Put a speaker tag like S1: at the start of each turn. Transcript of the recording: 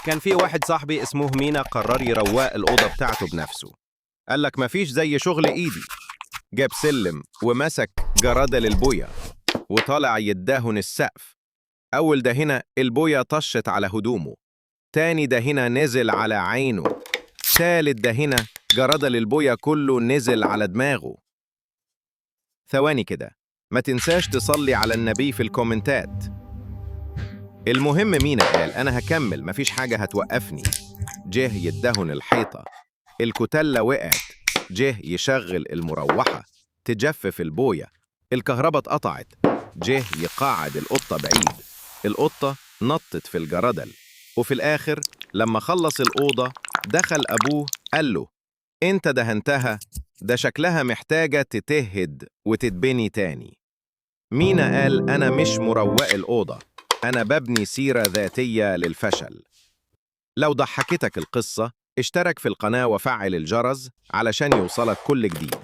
S1: كان في واحد صاحبي اسمه مينا قرر يروق الأوضة بتاعته بنفسه. قال لك مفيش زي شغل إيدي. جاب سلم ومسك جرادة للبوية وطالع يدهن السقف. أول دهنة البوية طشت على هدومه، تاني دهنة نزل على عينه، تالت دهنة جرادة للبوية كله نزل على دماغه. ثواني كده، ما تنساش تصلي على النبي في الكومنتات. المهم مينا قال أنا هكمل، مفيش حاجة هتوقفني. جه يدهن الحيطة، الكتلة وقعت. جه يشغل المروحة، تجفف البوية. الكهرباء اتقطعت. جه يقعد القطة بعيد، القطة نطت في الجردل. وفي الآخر لما خلص الأوضة دخل أبوه قال له أنت دهنتها، ده شكلها محتاجة تتهد وتتبني تاني. مينا قال أنا مش مروق الأوضة، أنا ببني سيرة ذاتية للفشل. لو ضحكتك القصة اشترك في القناة وفعل الجرس علشان يوصلك كل جديد.